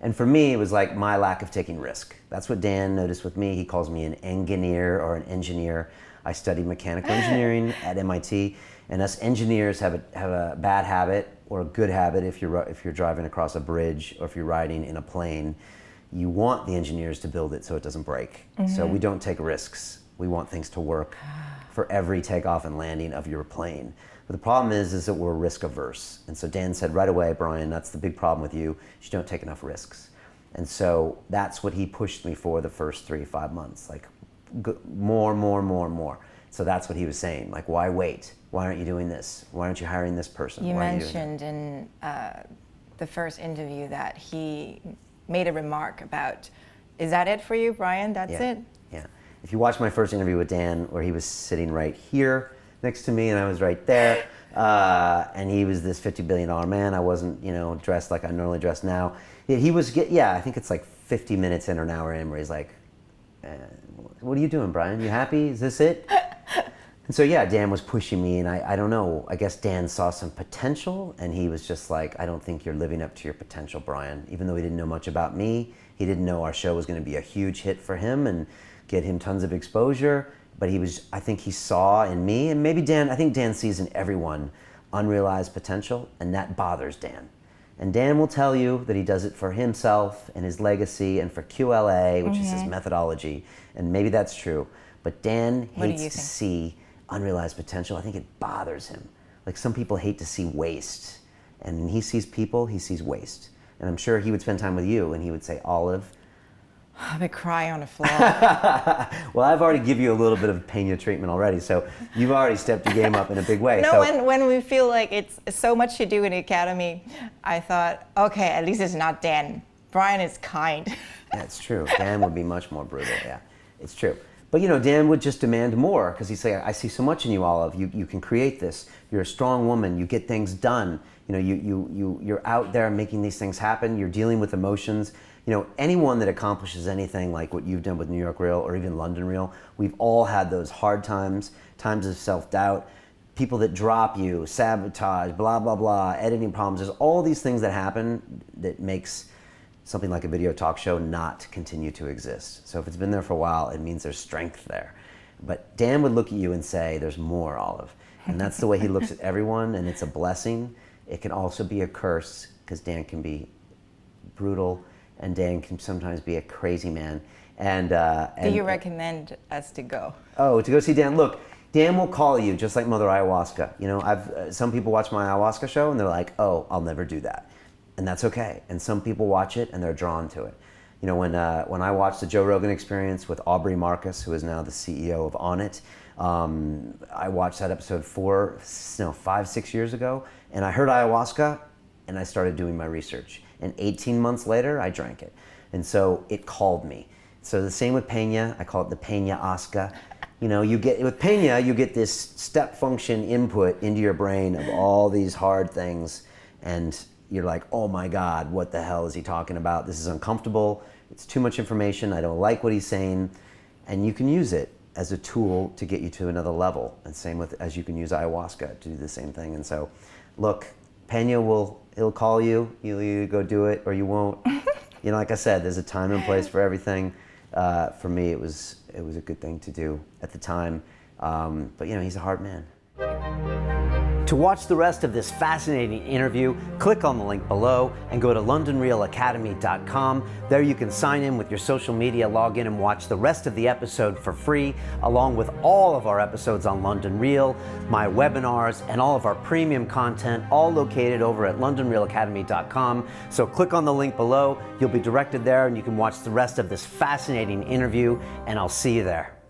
And for me, it was like my lack of taking risk. That's what Dan noticed with me. He calls me an engineer or an engineer. I studied mechanical engineering at MIT, and us engineers have a bad habit or a good habit if you're driving across a bridge or if you're riding in a plane. You want the engineers to build it so it doesn't break. So we don't take risks. We want things to work for every takeoff and landing of your plane. But the problem is that we're risk averse. And so Dan said right away, Brian, that's the big problem with you. You don't take enough risks. And so that's what he pushed me for the first 3 to 5 months, like more. So that's what he was saying, like, why wait? Why aren't you doing this? Why aren't you hiring this person? You mentioned in the first interview that he made a remark about, is that it for you, Brian? That's it? Yeah. If you watch my first interview with Dan, where he was sitting right here next to me and I was right there, and he was this $50 billion man. I wasn't, dressed like I normally dress now. He was, I think it's like 50 minutes in or an hour in where he's like, what are you doing, Brian? You happy? Is this it? And so Dan was pushing me, and I don't know, I guess Dan saw some potential, and he was just like, I don't think you're living up to your potential, Brian. Even though he didn't know much about me, he didn't know our show was going to be a huge hit for him and get him tons of exposure, but I think he saw in me, and maybe I think Dan sees in everyone unrealized potential, and that bothers Dan. And Dan will tell you that he does it for himself and his legacy and for QLA, which is his methodology, and maybe that's true, but Dan hates to see unrealized potential. I think it bothers him. Like, some people hate to see waste, and when he sees people, he sees waste. And I'm sure he would spend time with you and he would say, Olive, I've been crying on the floor. Well, I've already given you a little bit of Pena treatment already, so you've already stepped your game up in a big way. No, so, when we feel like it's so much to do in the Academy, I thought, okay, at least it's not Dan. Brian is kind. Yeah, it's true. Dan would be much more brutal, yeah. It's true. But Dan would just demand more, because he'd say, I see so much in you, Olive. You can create this. You're a strong woman. You get things done. You're out there making these things happen. You're dealing with emotions. Anyone that accomplishes anything like what you've done with New York Reel or even London Reel, we've all had those hard times, times of self-doubt, people that drop you, sabotage, blah, blah, blah, editing problems. There's all these things that happen that makes something like a video talk show not continue to exist. So if it's been there for a while, it means there's strength there. But Dan would look at you and say, there's more, Olive. And that's the way he looks at everyone, and it's a blessing. It can also be a curse, because Dan can be brutal, and Dan can sometimes be a crazy man. Do you recommend us to go? Oh, to go see Dan? Look, Dan will call you just like Mother Ayahuasca. Some people watch my ayahuasca show and they're like, oh, I'll never do that. And that's okay. And some people watch it and they're drawn to it. When I watched the Joe Rogan Experience with Aubrey Marcus, who is now the CEO of On It, I watched that episode 5, 6 years ago, and I heard ayahuasca and I started doing my research. And 18 months later, I drank it. And so it called me. So the same with Pena, I call it the PENAHUASCA. With Pena, you get this step function input into your brain of all these hard things, and you're like, oh my God, what the hell is he talking about? This is uncomfortable. It's too much information. I don't like what he's saying. And you can use it as a tool to get you to another level. And same as you can use ayahuasca to do the same thing. And so, look, Pena he'll call you. You'll either go do it or you won't. Like I said, there's a time and place for everything. For me, it was a good thing to do at the time. But he's a hard man. To watch the rest of this fascinating interview, click on the link below and go to LondonReelAcademy.com. There you can sign in with your social media, log in and watch the rest of the episode for free, along with all of our episodes on London Reel, my webinars, and all of our premium content, all located over at LondonReelAcademy.com. So click on the link below, you'll be directed there and you can watch the rest of this fascinating interview, and I'll see you there.